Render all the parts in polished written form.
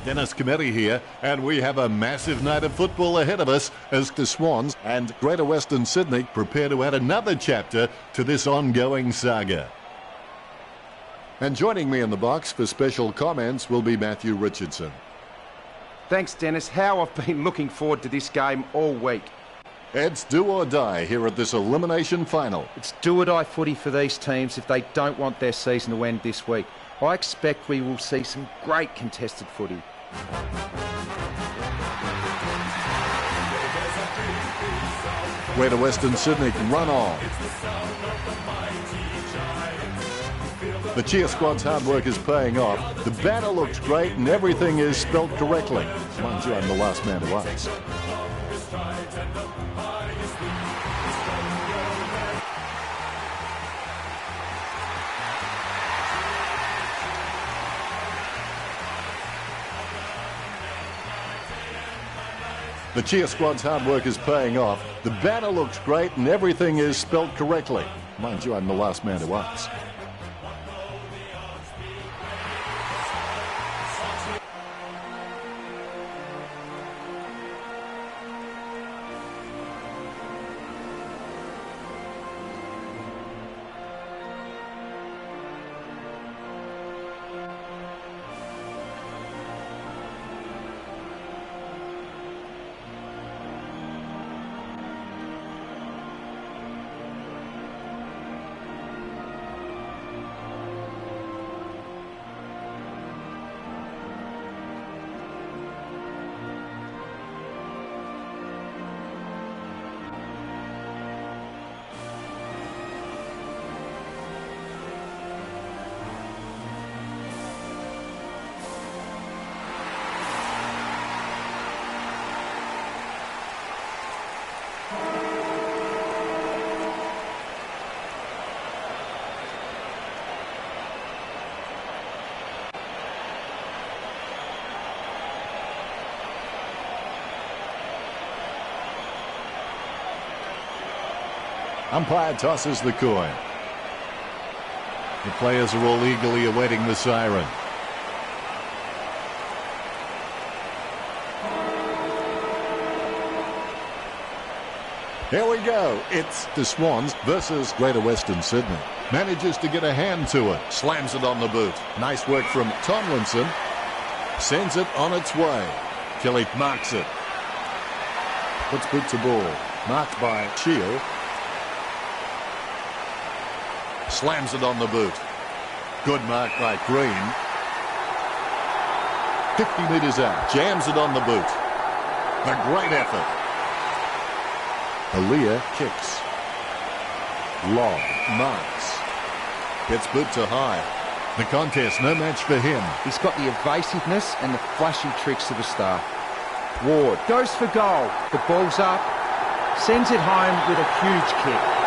Dennis Cometti here, and we have a massive night of football ahead of us as the Swans and Greater Western Sydney prepare to add another chapter to this ongoing saga. And joining me in the box for special comments will be Matthew Richardson. Thanks, Dennis. How I've been looking forward to this game all week. It's do or die here at this elimination final. It's do or die footy for these teams if they don't want their season to end this week. I expect we will see some great contested footy. Greater Western Sydney can run on. The cheer squad's hard work is paying off. The banner looks great and everything is spelled correctly. Mind you, I'm the last man to ask. The cheer squad's hard work is paying off. The banner looks great and everything is spelled correctly. Mind you, I'm the last man to ask. Umpire tosses the coin. The players are all eagerly awaiting the siren. Here we go. It's the Swans versus Greater Western Sydney. Manages to get a hand to it. Slams it on the boot. Nice work from Tomlinson. Sends it on its way. Kelly marks it. Puts boot to ball. Marked by Shield. Slams it on the boot. Good mark by Green. 50 metres out. Jams it on the boot. A great effort. Aaliyah kicks. Long. Marks. Gets boot to high. The contest, no match for him. He's got the evasiveness and the flashy tricks of a star. Ward goes for goal. The ball's up. Sends it home with a huge kick.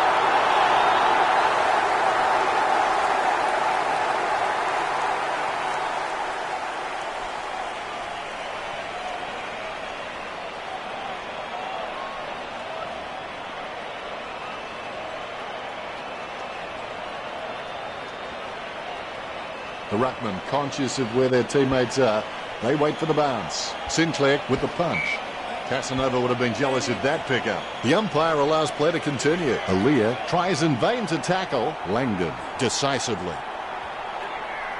The ruckman, conscious of where their teammates are, they wait for the bounce. Sinclair with the punch. Casanova would have been jealous of that pickup. The umpire allows play to continue. Aaliyah tries in vain to tackle Langdon decisively.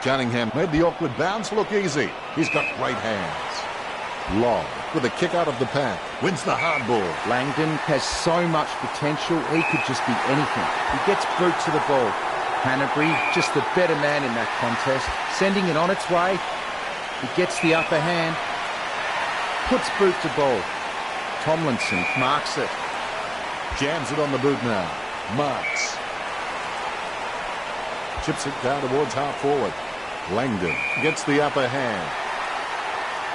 Cunningham made the awkward bounce look easy. He's got great hands. Long with a kick out of the pack. Wins the hard ball. Langdon has so much potential. He could just be anything. He gets boot to the ball. Hanbury, just the better man in that contest, sending it on its way. He gets the upper hand, puts boot to ball. Tomlinson marks it. Jams it on the boot now. Marks. Chips it down towards half forward. Langdon gets the upper hand.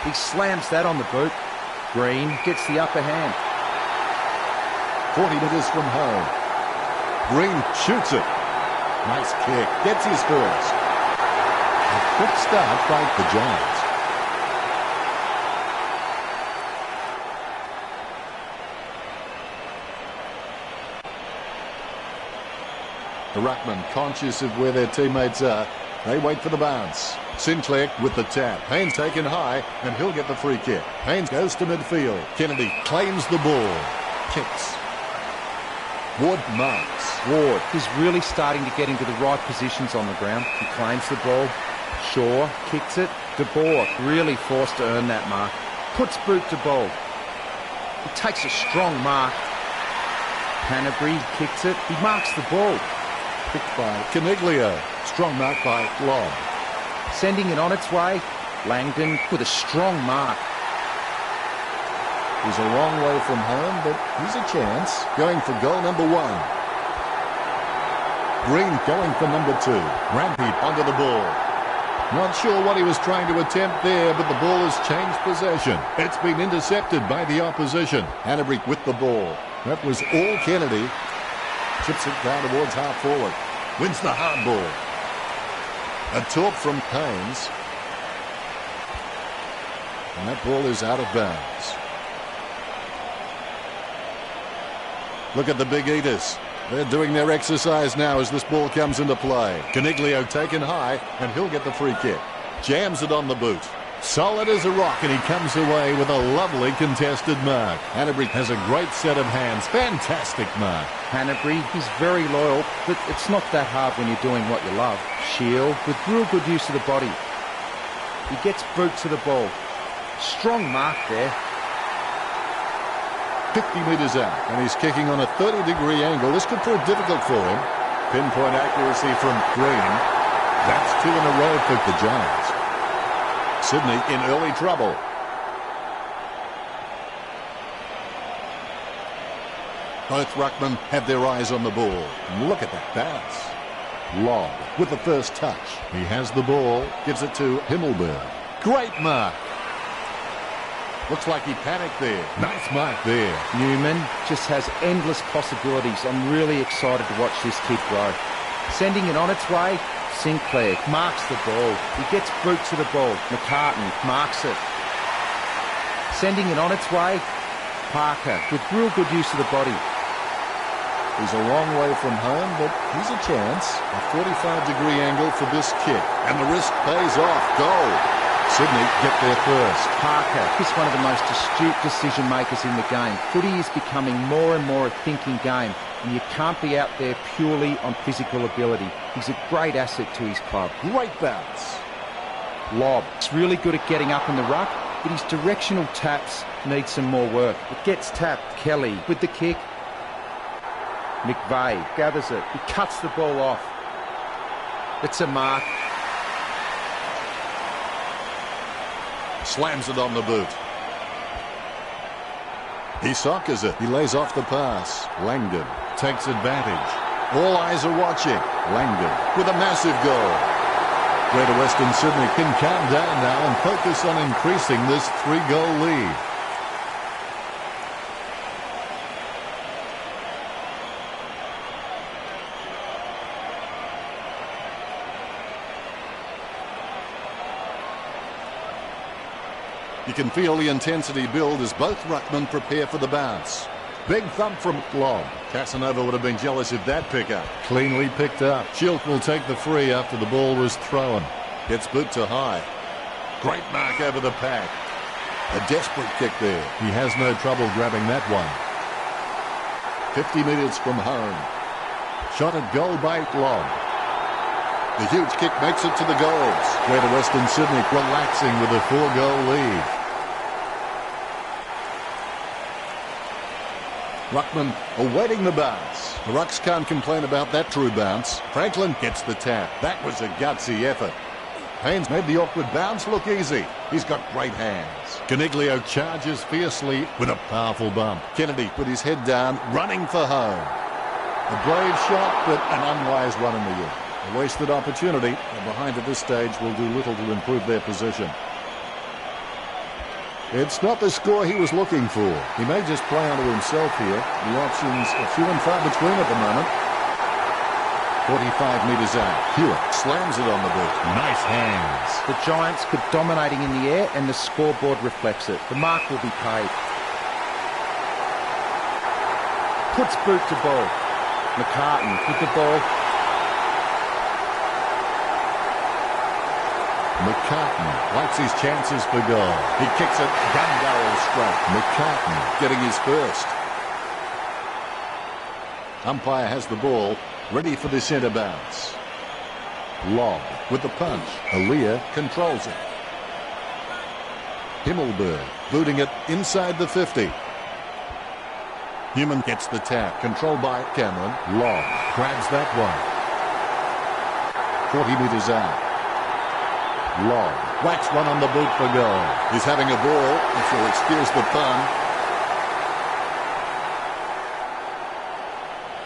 He slams that on the boot. Green gets the upper hand. 40 metres from home. Green shoots it. Nice kick. Gets his first. A quick start by the Giants. The ruckman, conscious of where their teammates are, They wait for the bounce. Sinclair with the tap. Haynes taken high, and he'll get the free kick. Haynes goes to midfield. Kennedy claims the ball. Kicks. Ward marks. Ward is really starting to get into the right positions on the ground. He claims the ball. Shaw kicks it. De Boer really forced to earn that mark. Puts boot to ball. He takes a strong mark. Canterbury kicks it. He marks the ball. Picked by Caniglio. Strong mark by Lobb. Sending it on its way. Langdon with a strong mark. He's a long way from home, but he's a chance. Going for goal number 1. Green going for number 2. Rampy onto the ball. Not sure what he was trying to attempt there, but the ball has changed possession. It's been intercepted by the opposition. Hanbury with the ball. That was all Kennedy. Chips it down towards half forward. Wins the hard ball. A taunt from Haynes. And that ball is out of bounds. Look at the Big Eaters. They're doing their exercise now as this ball comes into play. Caniglio taken high, and he'll get the free kick. Jams it on the boot. Solid as a rock, and he comes away with a lovely contested mark. Hanbury has a great set of hands. Fantastic mark. Hanbury, he's very loyal, but it's not that hard when you're doing what you love. Shield with real good use of the body. He gets boot to the ball. Strong mark there. 50 metres out, and he's kicking on a 30-degree angle. This could prove difficult for him. Pinpoint accuracy from Green. That's 2 in a row for the Giants. Sydney in early trouble. Both ruckmen have their eyes on the ball. Look at that bounce. Lobb with the first touch. He has the ball, gives it to Himmelberg. Great mark. Looks like he panicked there. Nice mark there. Newman just has endless possibilities. I'm really excited to watch this kid grow. Sending it on its way. Sinclair marks the ball. He gets boot to the ball. McCartan marks it. Sending it on its way. Parker with real good use of the body. He's a long way from home, but he's a chance. A 45-degree angle for this kick. And the risk pays off. Goal. Sydney get there first. Parker is one of the most astute decision makers in the game. Footy is becoming more and more a thinking game, and you can't be out there purely on physical ability. He's a great asset to his club. Great bounce. Lobb. He's really good at getting up in the ruck, but his directional taps need some more work. It gets tapped. Kelly with the kick. McVeigh gathers it. He cuts the ball off. It's a mark. Slams it on the boot. He soccers it. He lays off the pass. Langdon takes advantage. All eyes are watching. Langdon with a massive goal. Greater Western Sydney can calm down now and focus on increasing this 3-goal lead. You can feel the intensity build as both ruckmen prepare for the bounce. Big thump from Lobb. Casanova would have been jealous of that pickup. Cleanly picked up. Schilk will take the free after the ball was thrown. Gets boot to high. Great mark over the pack. A desperate kick there. He has no trouble grabbing that one. 50 metres from home. Shot at goal by Lobb. The huge kick makes it to the goals. Greater Western Sydney relaxing with a 4-goal lead. Ruckman awaiting the bounce. The Rucks can't complain about that true bounce. Franklin gets the tap. That was a gutsy effort. Haynes made the awkward bounce look easy. He's got great hands. Caniglio charges fiercely with a powerful bump. Kennedy with his head down, running for home. A brave shot, but an unwise one in the air. A wasted opportunity, and behind at this stage will do little to improve their position. It's not the score he was looking for. He may just play onto himself here. The options are few and far between at the moment. 45 metres out. Hewitt slams it on the boot. Nice hands. The Giants could dominating in the air, and the scoreboard reflects it. The mark will be paid. Puts boot to ball. McCartan with the ball. McCartan likes his chances for goal. He kicks it gun barrel straight. McCartan getting his first. Umpire has the ball, ready for the centre bounce. Lob with the punch. Aaliyah controls it. Himmelberg booting it inside the 50. Newman gets the tap, controlled by Cameron. Lob grabs that one. 40 metres out. Lob whacks one on the boot for goal. He's having a ball, if you'll excuse the pun.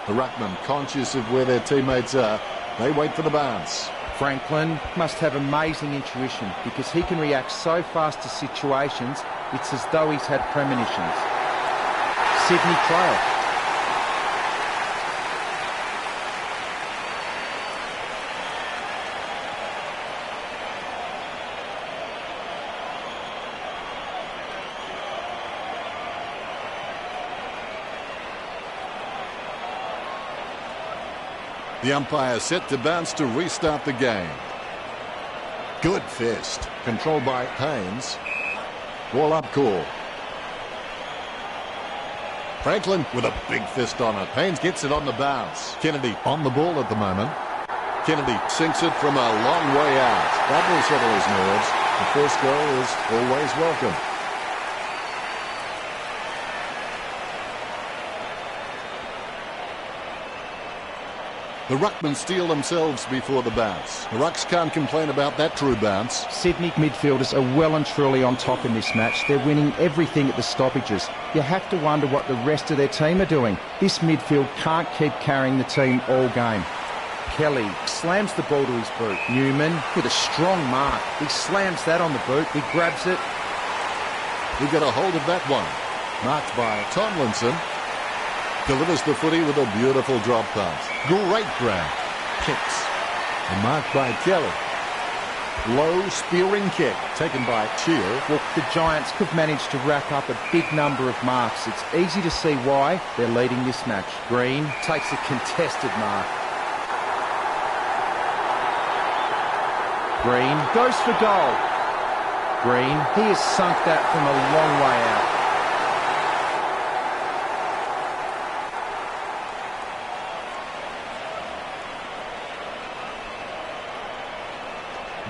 The ruckman, conscious of where their teammates are, they wait for the bounce. Franklin must have amazing intuition because he can react so fast to situations, it's as though he's had premonitions. Sydney trail. The umpire set to bounce to restart the game. Good fist. Controlled by Haynes. Ball up call. Franklin with a big fist on it. Haynes gets it on the bounce. Kennedy on the ball at the moment. Kennedy sinks it from a long way out. That will settle his nerves. The first goal is always welcome. The ruckmen steal themselves before the bounce. The Rucks can't complain about that true bounce. Sydney midfielders are well and truly on top in this match. They're winning everything at the stoppages. You have to wonder what the rest of their team are doing. This midfield can't keep carrying the team all game. Kelly slams the ball to his boot. Newman with a strong mark. He slams that on the boot. He grabs it. He got a hold of that one. Marked by Tomlinson. Delivers the footy with a beautiful drop pass. Great grab. Kicks. And marked by Kelly. Low spearing kick taken by Cheer. Well, the Giants have managed to rack up a big number of marks. It's easy to see why they're leading this match. Green takes a contested mark. Green goes for goal. Green, he has sunk that from a long way out.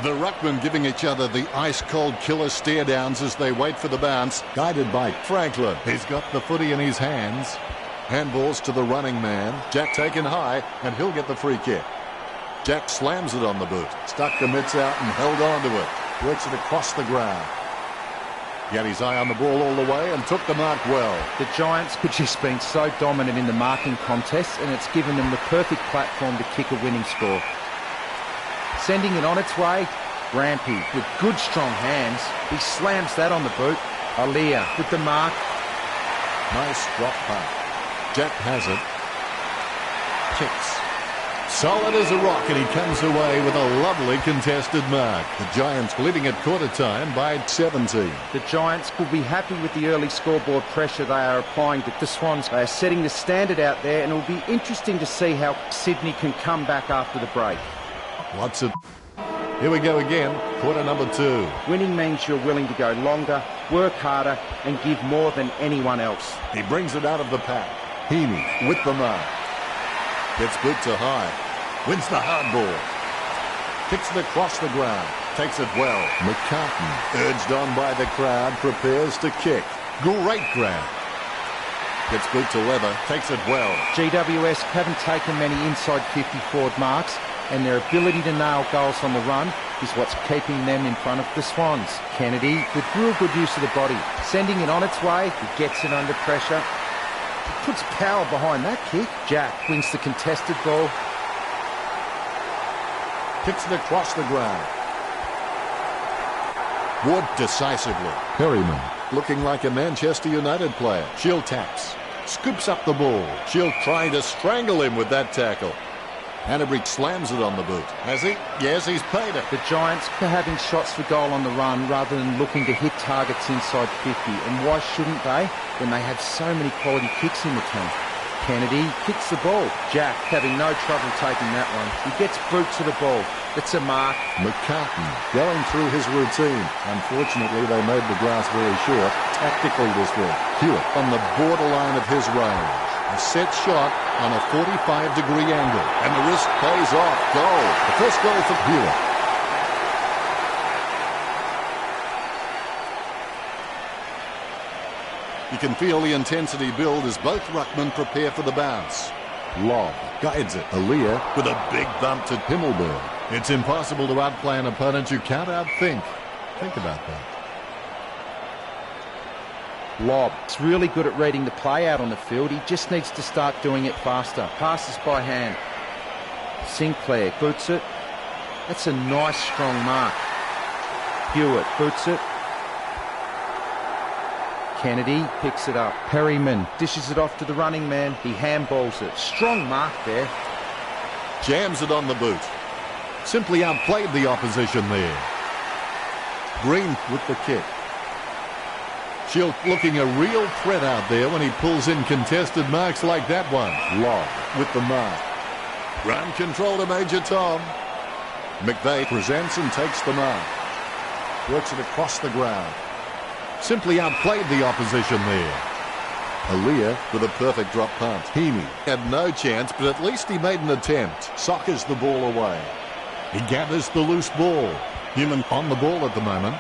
The ruckmen giving each other the ice-cold killer stare-downs as they wait for the bounce, guided by Franklin. He's got the footy in his hands. Handballs to the running man. Jack taken high, and he'll get the free kick. Jack slams it on the boot. Stuck the mitts out and held on to it. Works it across the ground. He had his eye on the ball all the way and took the mark well. The Giants have just been so dominant in the marking contest, and it's given them the perfect platform to kick a winning score. Sending it on its way, Rampy with good strong hands. He slams that on the boot. Aaliyah with the mark. Nice drop punt. Jack has it. Kicks. Solid as a rock, and he comes away with a lovely contested mark. The Giants leading at quarter time by 17. The Giants will be happy with the early scoreboard pressure they are applying to the Swans. They are setting the standard out there, and it will be interesting to see how Sydney can come back after the break. Lots of... Here we go again, quarter number 2. Winning means you're willing to go longer, work harder, and give more than anyone else. He brings it out of the pack. Heaney with the mark. Gets boot to high. Wins the hard ball. Kicks it across the ground. Takes it well. McCartan, urged on by the crowd, prepares to kick. Great grab. Gets boot to leather. Takes it well. GWS haven't taken many inside 50 forward marks, and their ability to nail goals on the run is what's keeping them in front of the Swans. Kennedy with real good use of the body. Sending it on its way. He gets it under pressure. He puts power behind that kick. Jack wins the contested ball. Kicks it across the ground. Wood decisively. Perryman looking like a Manchester United player. Shield taps. Scoops up the ball. Shield trying to strangle him with that tackle. Hannebrink slams it on the boot. Has he? Yes, he's paid it. The Giants are having shots for goal on the run rather than looking to hit targets inside 50. And why shouldn't they when they have so many quality kicks in the team? Kennedy kicks the ball. Jack having no trouble taking that one. He gets boot to the ball. It's a mark. McCartan going through his routine. Unfortunately, they made the grass very short. Tactically this week. Hewitt on the borderline of his range. A set shot on a 45-degree angle. And the risk pays off. Goal. The first goal for Hewitt. You can feel the intensity build as both ruckmen prepare for the bounce. Lob guides it. Aaliyah with a big bump to Himmelberg. It's impossible to outplay an opponent you can't outthink. Think about that. Lob. He's really good at reading the play out on the field. He just needs to start doing it faster. Passes by hand. Sinclair boots it. That's a nice strong mark. Hewitt boots it. Kennedy picks it up. Perryman dishes it off to the running man. He handballs it. Strong mark there. Jams it on the boot. Simply outplayed the opposition there. Green with the kick. Shield looking a real threat out there when he pulls in contested marks like that one. Lob with the mark. Run control to Major Tom. McVeigh presents and takes the mark. Works it across the ground. Simply outplayed the opposition there. Aaliyah with a perfect drop punt. Heaney had no chance, but at least he made an attempt. Soccers the ball away. He gathers the loose ball. Newman on the ball at the moment.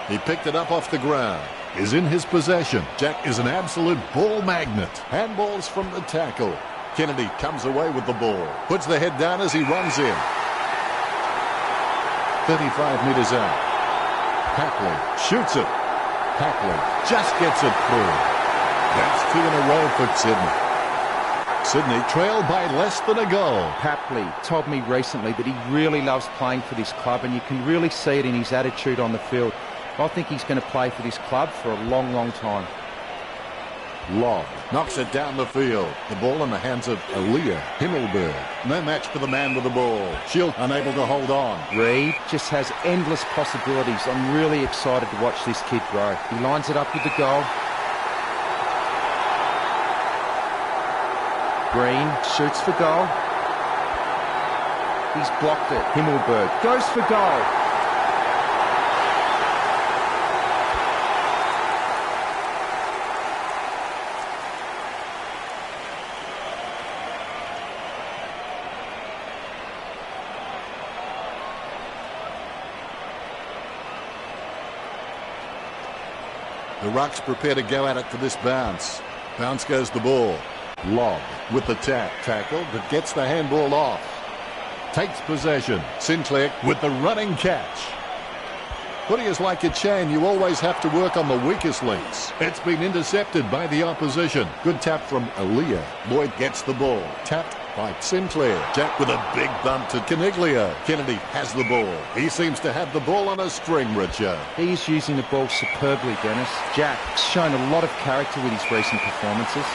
He picked it up off the ground. Is in his possession. Jack is an absolute ball magnet. Handballs from the tackle. Kennedy comes away with the ball. Puts the head down as he runs in. 35 metres out. Papley shoots it. Papley just gets it through. That's 2 in a row for Sydney. Sydney trailed by less than a goal. Papley told me recently that he really loves playing for this club, and you can really see it in his attitude on the field. I think he's going to play for this club for a long, long time. Lob knocks it down the field. The ball in the hands of Aaliyah. Himmelberg. No match for the man with the ball. Shield unable to hold on. Reed just has endless possibilities. I'm really excited to watch this kid grow. He lines it up with the goal. Green shoots for goal. He's blocked it. Himmelberg goes for goal. The Rucks prepare to go at it for this bounce. Bounce goes the ball. Lob with the tackle that gets the handball off. Takes possession. Sinclair with the running catch. Footy is like a chain. You always have to work on the weakest links. It's been intercepted by the opposition. Good tap from Aaliyah. Lloyd gets the ball. Tapped by Sinclair. Jack with a big bump to Caniglio. Kennedy has the ball. He seems to have the ball on a string, Richard. He's using the ball superbly, Dennis. Jack's shown a lot of character with his recent performances.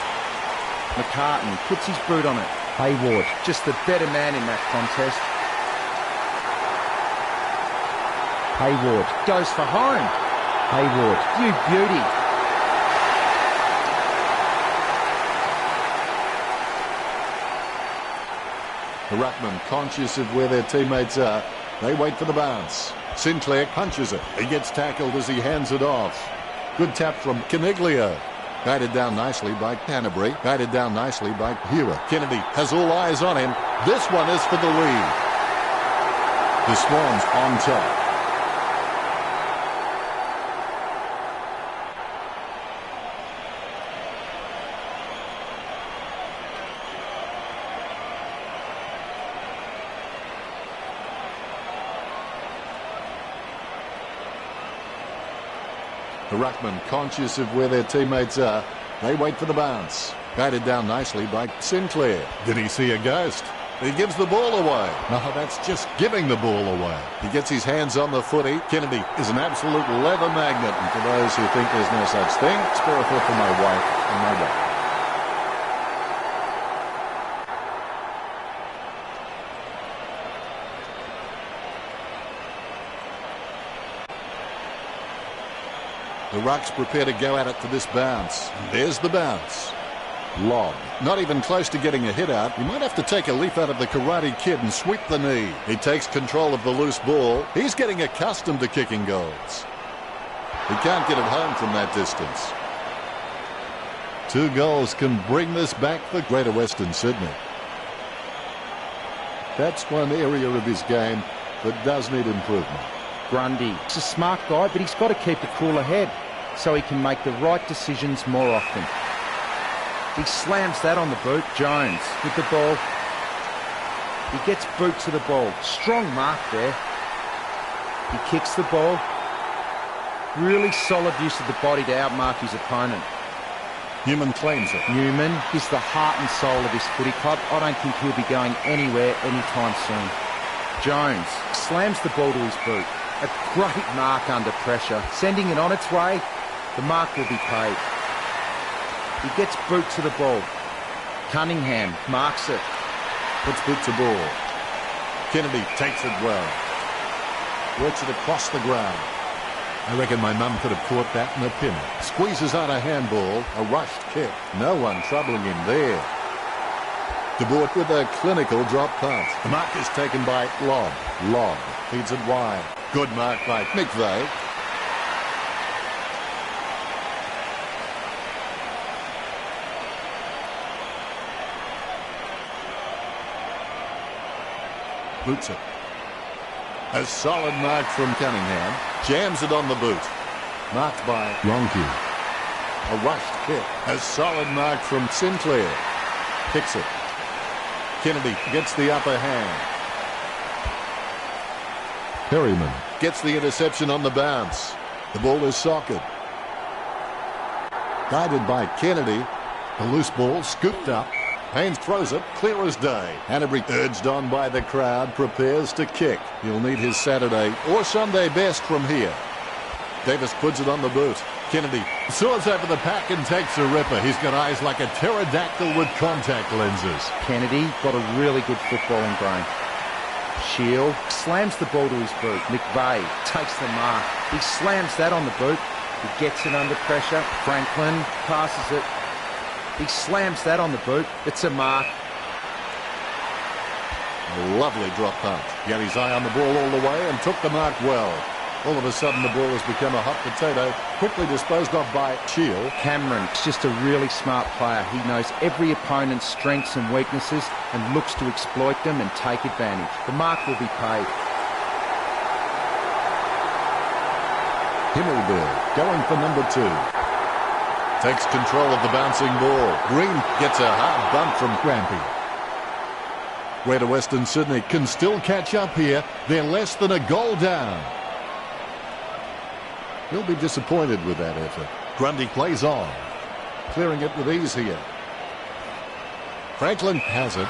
McCartan puts his boot on it. Hayward, just the better man in that contest. Hayward goes for home. Hayward, you beauty. The ruckman, conscious of where their teammates are, they wait for the bounce. Sinclair punches it. He gets tackled as he hands it off. Good tap from Caniglio. Guided down nicely by Canterbury. Guided down nicely by Hewitt. Kennedy has all eyes on him. This one is for the lead. The Swans on top. The ruckman, conscious of where their teammates are, they wait for the bounce. Guided down nicely by Sinclair. Did he see a ghost? He gives the ball away. No, that's just giving the ball away. He gets his hands on the footy. Kennedy is an absolute leather magnet. And for those who think there's no such thing, spare a thought for my wife and my wife. The Rucks prepare to go at it for this bounce. And there's the bounce. Lob. Not even close to getting a hit out. You might have to take a leaf out of the Karate Kid and sweep the knee. He takes control of the loose ball. He's getting accustomed to kicking goals. He can't get it home from that distance. 2 goals can bring this back for Greater Western Sydney. That's one area of his game that does need improvement. Grundy. He's a smart guy, but he's got to keep a cooler head so he can make the right decisions more often. He slams that on the boot. Jones with the ball. He gets boot to the ball. Strong mark there. He kicks the ball. Really solid use of the body to outmark his opponent. Newman claims it. Newman is the heart and soul of this footy club. I don't think he'll be going anywhere anytime soon. Jones slams the ball to his boot. A great mark under pressure. Sending it on its way. The mark will be paid. He gets boot to the ball. Cunningham marks it. Puts boot to ball. Kennedy takes it well. Works it across the ground. I reckon my mum could have caught that in a pin. Squeezes out a handball. A rushed kick. No one troubling him there. De Boer with a clinical drop punt. The mark is taken by Lob. Lob feeds it wide. Good mark by McVeigh. Boots it. A solid mark from Cunningham. Jams it on the boot. Marked by Ronke. A rushed kick. A solid mark from Sinclair. Kicks it. Kennedy gets the upper hand. Perryman gets the interception on the bounce. The ball is socketed. Guided by Kennedy. The loose ball scooped up. Haynes throws it, clear as day. Hanbury, urged on by the crowd, prepares to kick. He'll need his Saturday or Sunday best from here. Davis puts it on the boot. Kennedy soars over the pack and takes a ripper. He's got eyes like a pterodactyl with contact lenses. Kennedy got a really good footballing brain. Shield slams the ball to his boot. McVeigh takes the mark. He slams that on the boot. He gets it under pressure. Franklin passes it. He slams that on the boot. It's a mark. A lovely drop punt. He had his eye on the ball all the way and took the mark well. All of a sudden the ball has become a hot potato, quickly disposed of by Shield. Cameron's just a really smart player. He knows every opponent's strengths and weaknesses and looks to exploit them and take advantage. The mark will be paid. Himmelberg going for number 2. Takes control of the bouncing ball. Green gets a hard bump from Grampy. Greater Western Sydney can still catch up here. They're less than a goal down. He'll be disappointed with that effort. Grundy plays on. Clearing it with ease here. Franklin has it.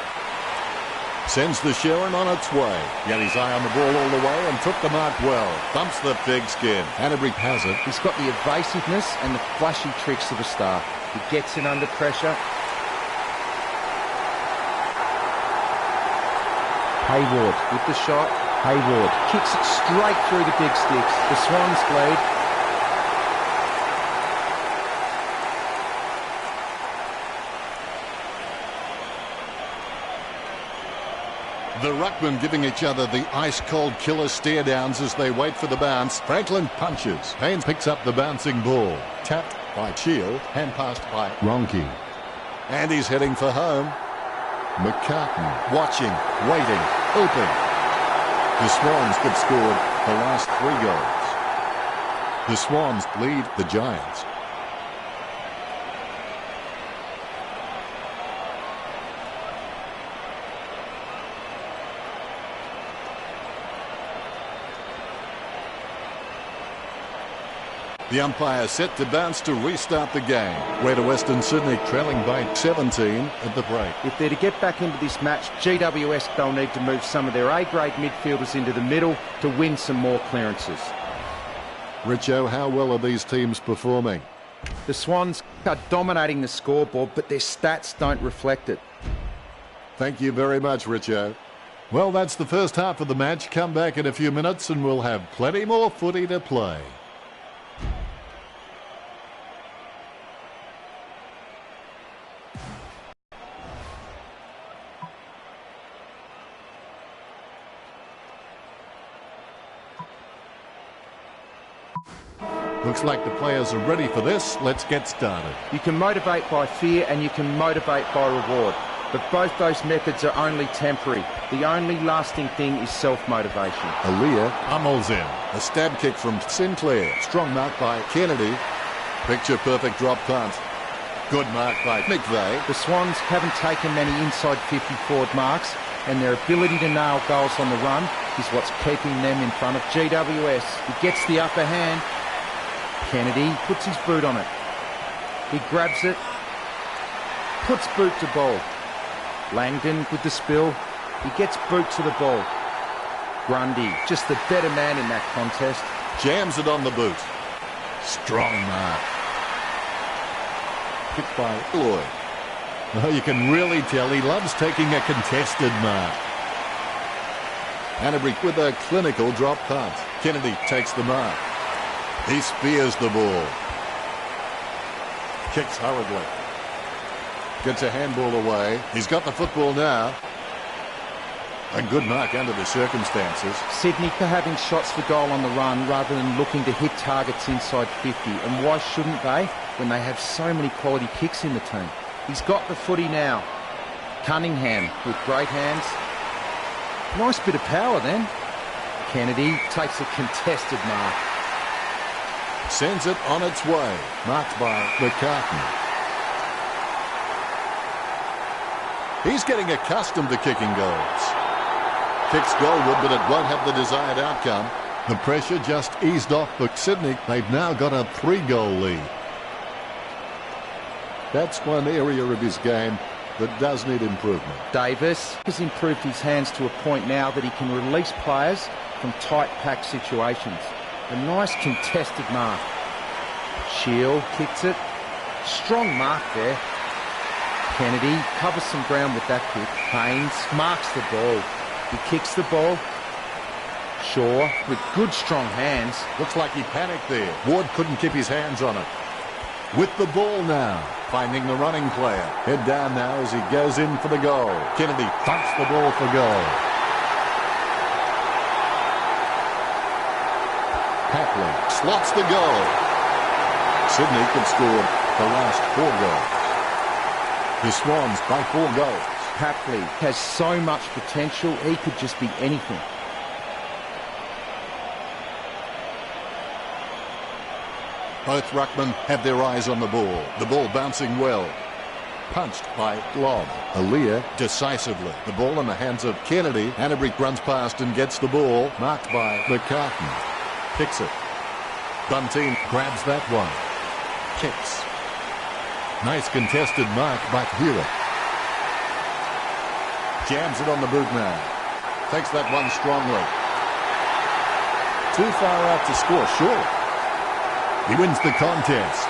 Sends the Sharon on its way. He had his eye on the ball all the way and took the mark well. Thumps the pigskin. Hanbury has it. He's got the evasiveness and the flashy tricks of a star. He gets it under pressure. Hayward with the shot. Hayward kicks it straight through the big sticks. The Swans lead. The ruckmen giving each other the ice-cold killer stare-downs as they wait for the bounce. Franklin punches. Haynes picks up the bouncing ball. Tapped by Shield. Hand passed by Ronke. And he's heading for home. McCartan watching, waiting, open. The Swans have scored the last 3 goals. The Swans lead the Giants. The umpire set to bounce to restart the game. Greater Western Sydney trailing by 17 at the break. If they're to get back into this match, GWS they'll need to move some of their A-grade midfielders into the middle to win some more clearances. Richo, how well are these teams performing? The Swans are dominating the scoreboard, but their stats don't reflect it. Thank you very much, Richo. Well, that's the first half of the match. Come back in a few minutes and we'll have plenty more footy to play. Looks like the players are ready for this. Let's get started. You can motivate by fear and you can motivate by reward. But both those methods are only temporary. The only lasting thing is self-motivation. Aaliyah pummels in. A stab kick from Sinclair. Strong mark by Kennedy. Picture-perfect drop punt. Good mark by McVeigh. The Swans haven't taken many inside 50 forward marks, and their ability to nail goals on the run is what's keeping them in front of GWS. He gets the upper hand. Kennedy puts his boot on it. He grabs it. Puts boot to ball. Langdon with the spill. He gets boot to the ball. Grundy, just the better man in that contest. Jams it on the boot. Strong mark. Kicked by Lloyd. Oh, you can really tell he loves taking a contested mark. Hanbury with a clinical drop punt. Kennedy takes the mark. He spears the ball. Kicks hurriedly. Gets a handball away. He's got the football now. A good mark under the circumstances. Sydney for having shots for goal on the run rather than looking to hit targets inside 50. And why shouldn't they when they have so many quality kicks in the team? He's got the footy now. Cunningham with great hands. Nice bit of power then. Kennedy takes a contested mark. Sends it on its way. Marked by McCartney. He's getting accustomed to kicking goals. Kicks goalward, but it won't have the desired outcome. The pressure just eased off for Sydney. They've now got a 3-goal lead. That's one area of his game that does need improvement. Davis has improved his hands to a point now that he can release players from tight pack situations. A nice contested mark. Shield kicks it. Strong mark there. Kennedy covers some ground with that kick. Haynes marks the ball. He kicks the ball. Shaw with good strong hands. Looks like he panicked there. Ward couldn't keep his hands on it. With the ball now. Finding the running player. Head down now as he goes in for the goal. Kennedy thumps the ball for goal. Papley slots the goal. Sydney could score the last 4 goals. The Swans by 4 goals. Papley has so much potential, he could just be anything. Both ruckmen have their eyes on the ball. The ball bouncing well. Punched by Lobb. Aaliyah decisively. The ball in the hands of Kennedy. Hanbury runs past and gets the ball. Marked by McCartney. Kicks it. Bunteen grabs that one. Kicks. Nice contested mark by Hewitt. Jams it on the boot now. Takes that one strongly. Too far out to score, sure. He wins the contest.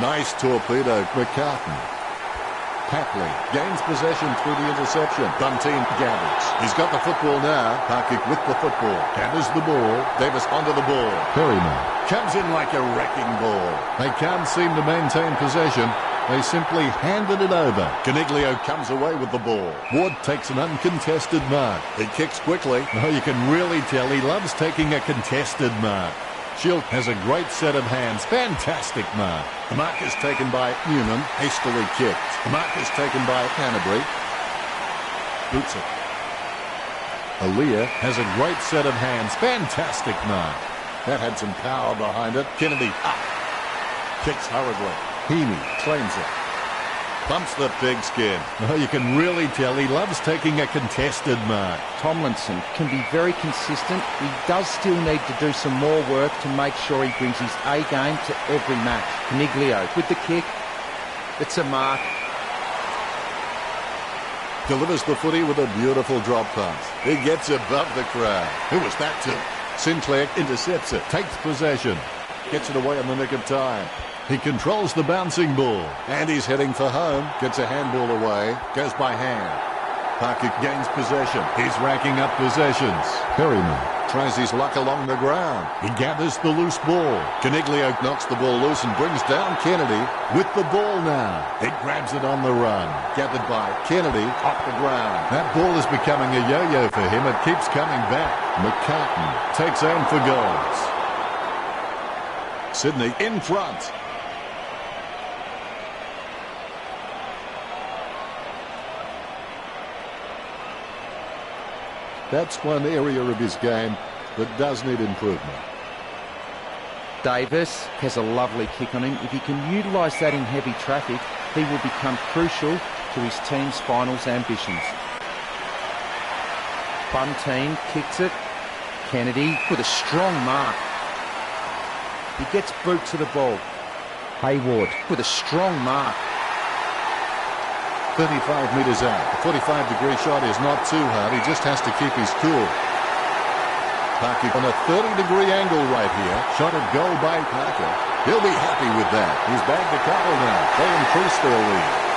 Nice torpedo, McCartney. Papley gains possession through the interception. Bunteen gathers. He's got the football now. Parkick with the football. Gathers the ball. Davis onto the ball. Perryman comes in like a wrecking ball. They can't seem to maintain possession. They simply handed it over. Caniglio comes away with the ball. Ward takes an uncontested mark. He kicks quickly. Oh, you can really tell he loves taking a contested mark. Shield has a great set of hands. Fantastic mark. The mark is taken by Newman. Hastily kicked. The mark is taken by Hanbury. Boots it. Aaliyah has a great set of hands. Fantastic mark. That had some power behind it. Kennedy up. Kicks hurriedly. Heaney claims it. Bumps the pigskin. Oh, you can really tell he loves taking a contested mark. Tomlinson can be very consistent. He does still need to do some more work to make sure he brings his A game to every match. Caniglio with the kick. It's a mark. Delivers the footy with a beautiful drop pass. He gets above the crowd. Who was that to? Sinclair intercepts it. Takes possession. Gets it away in the nick of time. He controls the bouncing ball. And he's heading for home. Gets a handball away. Goes by hand. Parkick gains possession. He's racking up possessions. Perryman tries his luck along the ground. He gathers the loose ball. Caniglio knocks the ball loose and brings down Kennedy with the ball now. He grabs it on the run. Gathered by Kennedy off the ground. That ball is becoming a yo-yo for him. It keeps coming back. McCartney takes aim for goals. Sydney in front. That's one area of his game that does need improvement. Davis has a lovely kick on him. If he can utilise that in heavy traffic, he will become crucial to his team's finals ambitions. Bunteen kicks it. Kennedy with a strong mark. He gets boot to the ball. Hayward with a strong mark. 35 metres out. The 45-degree shot is not too hard. He just has to keep his cool. Parker on a 30-degree angle right here. Shot at goal by Parker. He'll be happy with that. He's bagged a couple now. They increase their lead.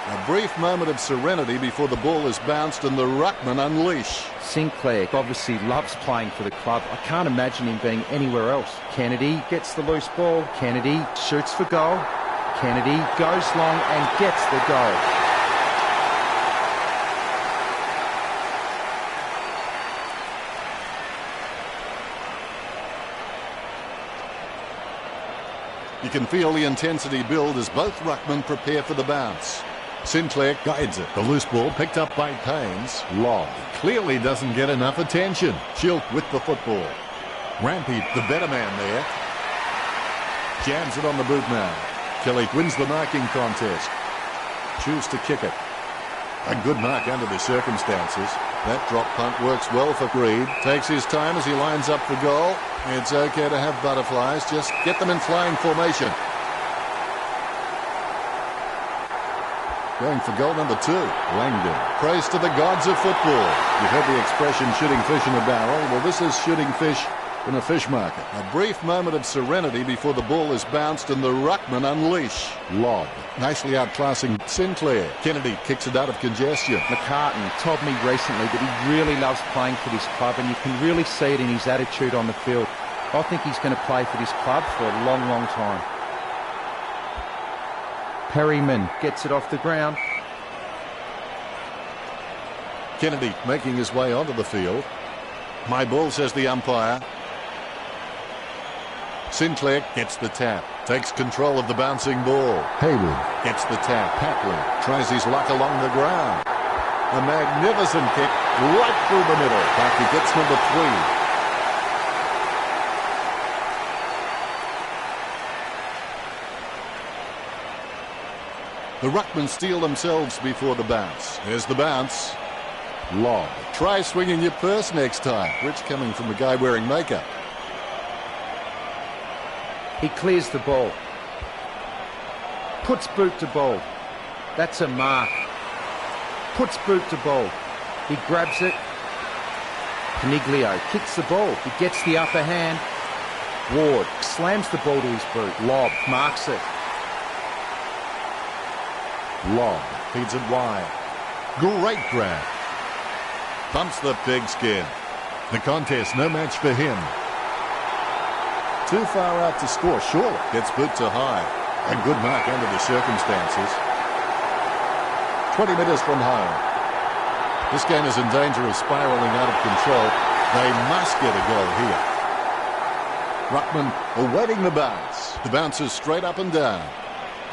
A brief moment of serenity before the ball is bounced and the ruckman unleash. Sinclair obviously loves playing for the club. I can't imagine him being anywhere else. Kennedy gets the loose ball. Kennedy shoots for goal. Kennedy goes long and gets the goal. You can feel the intensity build as both ruckmen prepare for the bounce. Sinclair guides it. The loose ball picked up by Paynes. Lob clearly doesn't get enough attention. Schilk with the football. Rampy, the better man there. Jams it on the boot now. Kelly wins the marking contest. Choose to kick it. A good mark under the circumstances. That drop punt works well for Reed. Takes his time as he lines up for goal. It's okay to have butterflies. Just get them in flying formation. Going for goal number 2. Langdon. Praise to the gods of football. You've heard the expression shooting fish in a barrel. Well, this is shooting fish in a fish market. A brief moment of serenity before the ball is bounced and the ruckman unleash. Lob. Nicely outclassing Sinclair. Kennedy kicks it out of congestion. McCartan told me recently that he really loves playing for this club, and you can really see it in his attitude on the field. I think he's going to play for this club for a long, long time. Perryman gets it off the ground. Kennedy making his way onto the field. My ball, says the umpire. Sinclair gets the tap. Takes control of the bouncing ball. Hayward gets the tap. Papley tries his luck along the ground. A magnificent kick right through the middle. Parker gets number 3. The ruckmen steal themselves before the bounce. There's the bounce. Lob. Try swinging your purse next time. Rich coming from the guy wearing makeup. He clears the ball. Puts boot to ball. That's a mark. Puts boot to ball. He grabs it. Caniglio kicks the ball. He gets the upper hand. Ward slams the ball to his boot. Lob marks it. Lob feeds it wide. Great grab. Bumps the pigskin. The contest, no match for him. Too far out to score. Sure, gets boot to high. A good mark under the circumstances. 20 metres from home. This game is in danger of spiralling out of control. They must get a goal here. Ruckman awaiting the bounce. The bounce is straight up and down.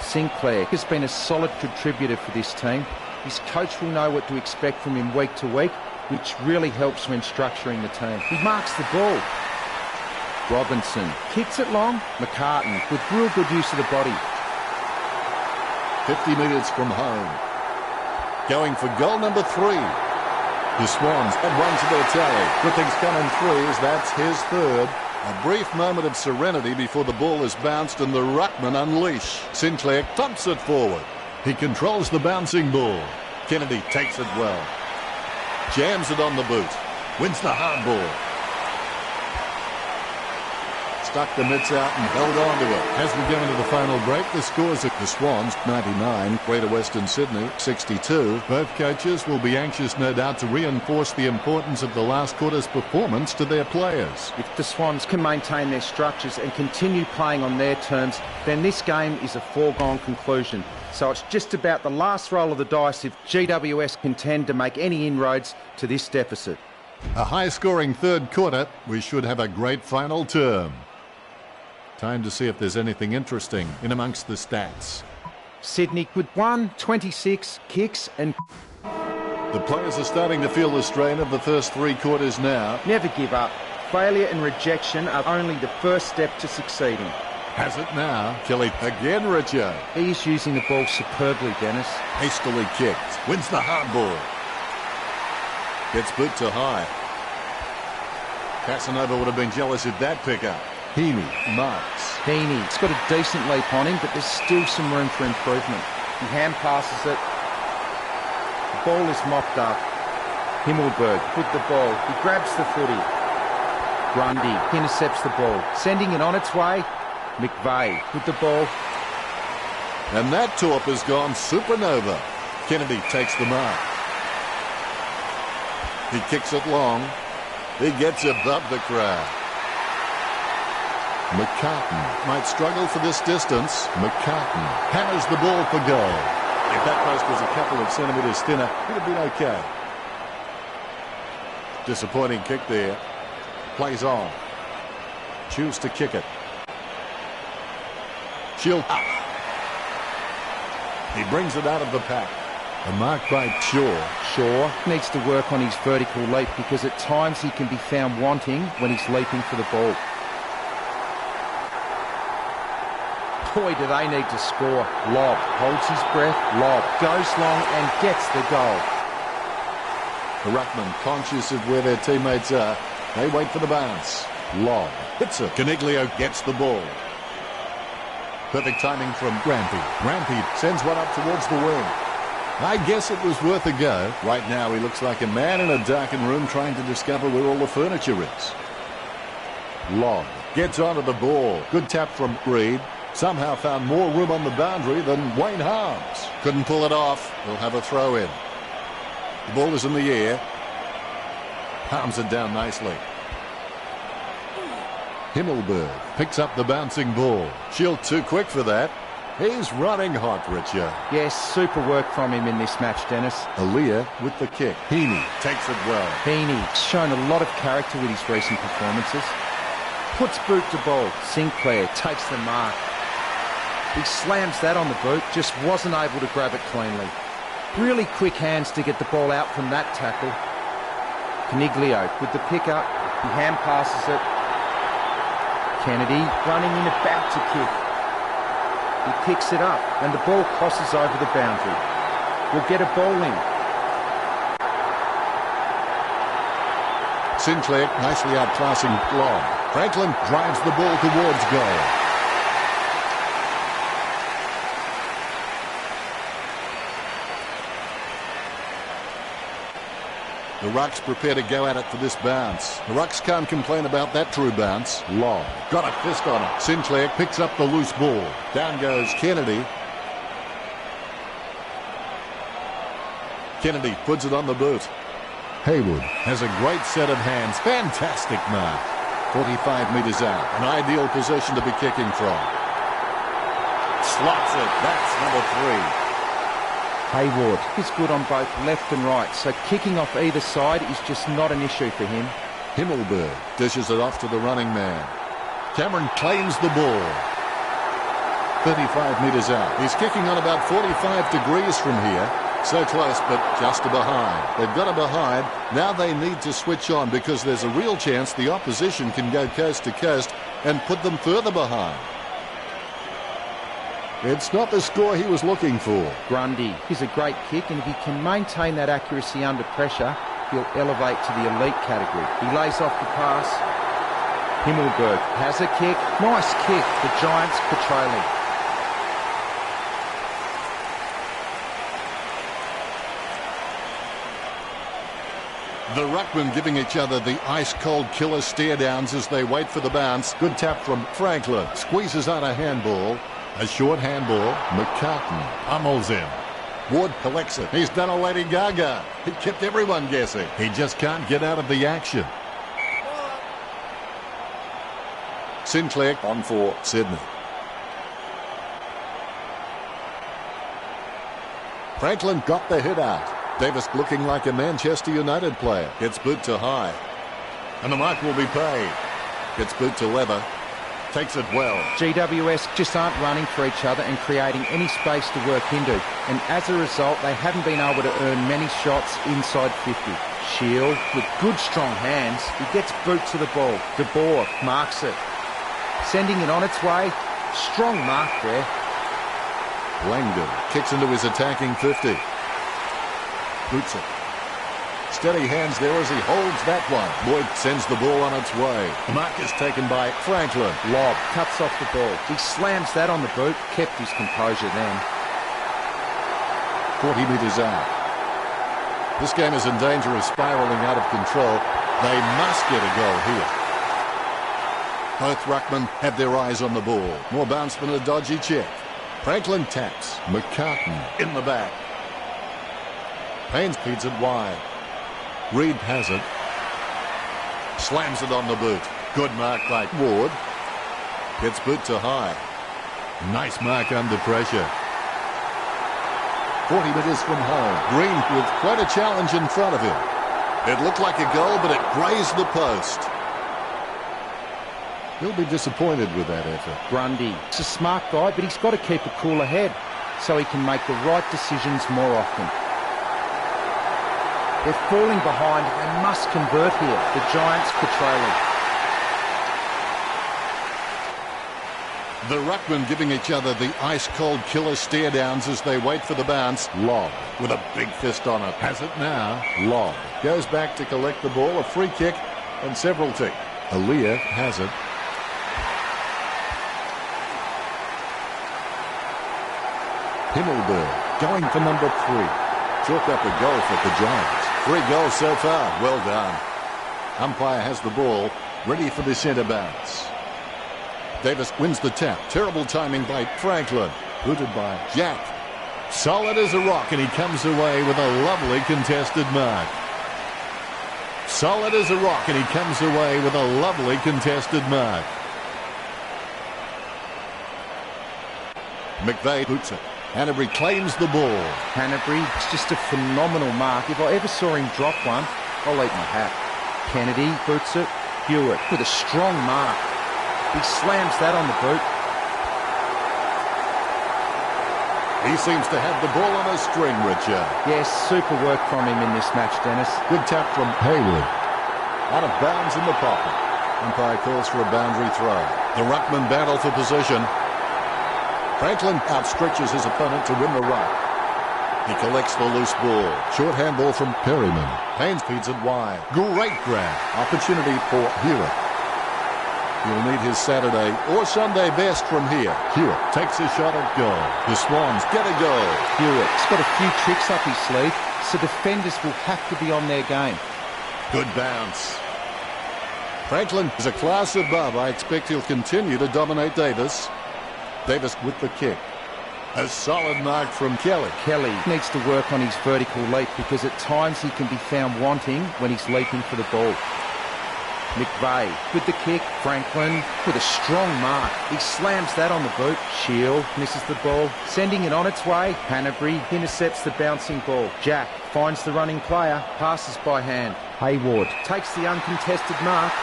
Sinclair has been a solid contributor for this team. His coach will know what to expect from him week to week, which really helps when structuring the team. He marks the ball. Robinson kicks it long. McCartan with real good use of the body. 50 metres from home. Going for goal number 3. The Swans add 1 to their tally. Good things come in threes. That's his 3rd. A brief moment of serenity before the ball is bounced and the ruckman unleash. Sinclair thumps it forward. He controls the bouncing ball. Kennedy takes it well. Jams it on the boot. Wins the hard ball. Stuck the mitts out and held on to it. As we go into the final break, the scores at the Swans, 99, Greater Western Sydney, 62. Both coaches will be anxious, no doubt, to reinforce the importance of the last quarter's performance to their players. If the Swans can maintain their structures and continue playing on their terms, then this game is a foregone conclusion. So it's just about the last roll of the dice if GWS can tend to make any inroads to this deficit. A high-scoring third quarter. We should have a great final term. Time to see if there's anything interesting in amongst the stats. Sydney with 126 kicks and... The players are starting to feel the strain of the first 3 quarters now. Never give up. Failure and rejection are only the first step to succeeding. Has it now. Kelly again, Richard. He's using the ball superbly, Dennis. Hastily kicked. Wins the hard ball. Gets boot to high. Casanova would have been jealous of that pickup. Heaney marks. Heaney's got a decent leap on him, but there's still some room for improvement. He hand passes it. The ball is mopped up. Himmelberg with the ball. He grabs the footy. Grundy intercepts the ball, sending it on its way. McVeigh with the ball. And that torp has gone supernova. Kennedy takes the mark. He kicks it long. He gets above the crowd. McCartan might struggle for this distance. McCartan hammers the ball for goal. If that post was a couple of centimetres thinner, it would have been okay. Disappointing kick there. Plays on. Choose to kick it. Shield up. He brings it out of the pack. A mark by Shaw. Shaw needs to work on his vertical leap because at times he can be found wanting when he's leaping for the ball. Boy, do they need to score. Lob holds his breath. Lob goes long and gets the goal. The ruckman, conscious of where their teammates are, they wait for the bounce. Lob hits it. Caniglio gets the ball. Perfect timing from Rampy. Rampy sends one up towards the wing. I guess it was worth a go. Right now he looks like a man in a darkened room trying to discover where all the furniture is. Lob gets onto the ball. Good tap from Reed. Somehow found more room on the boundary than Wayne Harms. Couldn't pull it off. We'll have a throw in. The ball is in the air. Harms it down nicely. Himmelberg picks up the bouncing ball. Shield too quick for that. He's running hot, Richard. Yes, super work from him in this match, Dennis. Aaliyah with the kick. Heaney takes it well. Heaney's shown a lot of character with his recent performances. Puts boot to ball. Sinclair takes the mark. He slams that on the boot, just wasn't able to grab it cleanly. Really quick hands to get the ball out from that tackle. Caniglio with the pickup. He hand passes it. Kennedy running in about to kick. He picks it up and the ball crosses over the boundary. We'll get a ball in. Sinclair nicely outclassing Long. Franklin drives the ball towards goal. The Rucks prepare to go at it for this bounce. The Rucks can't complain about that true bounce. Long got a fist on it. Sinclair picks up the loose ball. Down goes Kennedy. Kennedy puts it on the boot. Haywood has a great set of hands. Fantastic mark. 45 metres out. An ideal position to be kicking from. Slots it. That's number 3. Hayward is good on both left and right, so kicking off either side is just not an issue for him. Himmelberg dishes it off to the running man. Cameron claims the ball. 35 metres out. He's kicking on about 45 degrees from here. So close, but just a behind. They've got a behind. Now they need to switch on because there's a real chance the opposition can go coast to coast and put them further behind. It's not the score he was looking for. Grundy is a great kick, and if he can maintain that accuracy under pressure, he'll elevate to the elite category. He lays off the pass. Himmelberg has a kick. Nice kick. The Giants for trailing. The ruckmen giving each other the ice-cold killer stare-downs as they wait for the bounce. Good tap from Franklin. Squeezes out a handball. A short handball. McCartan pummels him. Ward collects it. He's done a Lady Gaga. He kept everyone guessing. He just can't get out of the action. Sinclair on for Sydney. Franklin got the hit out. Davis looking like a Manchester United player. Gets boot to high. And the mark will be paid. Gets boot to leather. Takes it well. GWS just aren't running for each other and creating any space to work into. And as a result, they haven't been able to earn many shots inside 50. Shield with good strong hands. He gets boot to the ball. De Boer marks it. Sending it on its way. Strong mark there. Langdon kicks into his attacking 50. Boots it. Steady hands there as he holds that one. Boyd sends the ball on its way. The mark is taken by Franklin. Lob cuts off the ball. He slams that on the boot. Kept his composure then. 40 metres out. This game is in danger of spiralling out of control. They must get a goal here. Both ruckmen have their eyes on the ball. More bounce than a dodgy check. Franklin taps. McCartan in the back. Haynes feeds it wide. Reed has it. Slams it on the boot. Good mark by Ward. Gets boot to high. Nice mark under pressure. 40 metres from home. Green with quite a challenge in front of him. It looked like a goal, but it grazed the post. He'll be disappointed with that effort. Grundy. He's a smart guy, but he's got to keep a cooler head so he can make the right decisions more often. They're falling behind. They must convert here. The Giants are trailing. The ruckmen giving each other the ice-cold killer stare-downs as they wait for the bounce. Lobb with a big fist on it. Has it now. Lobb goes back to collect the ball. A free kick and several tick. Aaliyah has it. Himmelberg going for number 3. Chalk up a goal for the Giants. 3 goals so far. Well done. Umpire has the ball, ready for the centre bounce. Davis wins the tap. Terrible timing by Franklin. Booted by Jack. Solid as a rock, and he comes away with a lovely contested mark. Solid as a rock, and he comes away with a lovely contested mark. McVeigh boots it. Hanbury claims the ball. Hanbury, it's just a phenomenal mark. If I ever saw him drop one, I'll eat my hat. Kennedy boots it. Hewitt with a strong mark. He slams that on the boot. He seems to have the ball on a string, Richard. Yes, super work from him in this match, Dennis. Good tap from Hayward. Out of bounds in the pocket. Umpire calls for a boundary throw. The ruckman battle for position. Franklin outstretches his opponent to win the ruck. He collects the loose ball. Short handball from Perryman. Haynes feeds it wide. Great grab. Opportunity for Hewitt. He'll need his Saturday or Sunday best from here. Hewitt takes a shot at goal. The Swans get a goal. Hewitt's got a few tricks up his sleeve, so defenders will have to be on their game. Good bounce. Franklin is a class above. I expect he'll continue to dominate Davis. Davis with the kick. A solid mark from Kelly. Kelly needs to work on his vertical leap because at times he can be found wanting when he's leaping for the ball. McVeigh with the kick. Franklin with a strong mark. He slams that on the boot. Shield misses the ball, sending it on its way. Hanbury intercepts the bouncing ball. Jack finds the running player, passes by hand. Hayward takes the uncontested mark.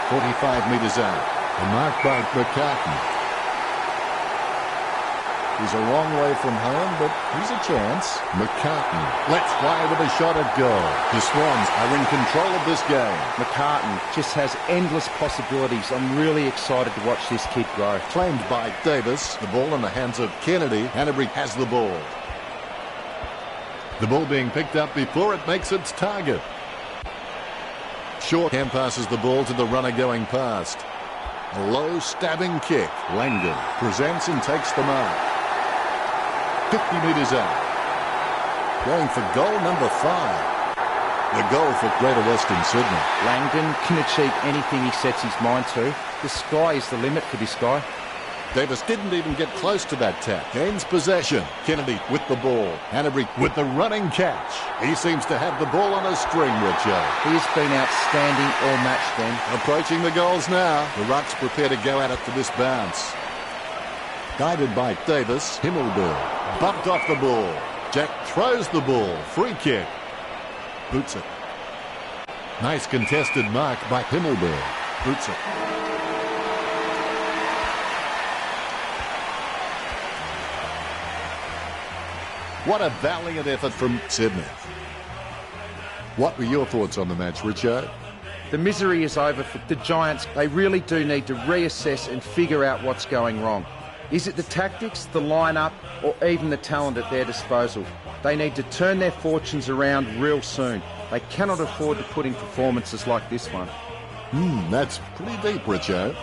45 metres out. A mark by McCartan. He's a long way from home, but he's a chance. McCartan lets fly with a shot at goal. The Swans are in control of this game. McCartan just has endless possibilities. I'm really excited to watch this kid grow. Claimed by Davis. The ball in the hands of Kennedy. Hanbury has the ball. The ball being picked up before it makes its target. Short hand passes the ball to the runner going past. A low stabbing kick. Langdon presents and takes the mark. 50 metres out. Going for goal number 5. The goal for Greater Western Sydney. Langdon can achieve anything he sets his mind to. The sky is the limit for this guy. Davis didn't even get close to that tap. Gains possession. Kennedy with the ball. Hanbury with the running catch. He seems to have the ball on a string, Richard. He has been outstanding all match then. Approaching the goals now. The Rucks prepare to go at it for this bounce. Guided by Davis. Himmelberg bumped off the ball. Jack throws the ball. Free kick. Boots it. Nice contested mark by Himmelberg. Boots it. What a valiant effort from Sydney. What were your thoughts on the match, Richo? The misery is over for the Giants. They really do need to reassess and figure out what's going wrong. Is it the tactics, the lineup, or even the talent at their disposal? They need to turn their fortunes around real soon. They cannot afford to put in performances like this one. That's pretty deep, Richo.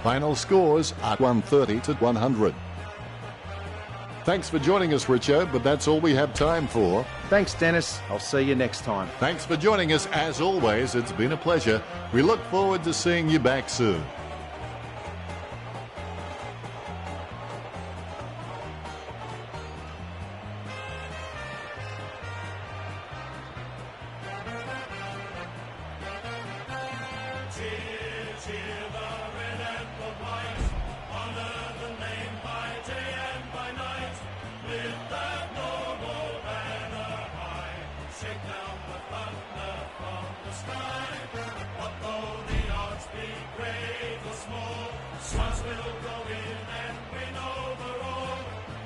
Final scores are 130 to 100. Thanks for joining us, Richo, but that's all we have time for. Thanks, Dennis. I'll see you next time. Thanks for joining us. As always, it's been a pleasure. We look forward to seeing you back soon. Swans will go in and win overall,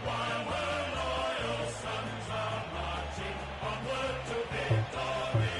while we're loyal sons are marching onward to victory.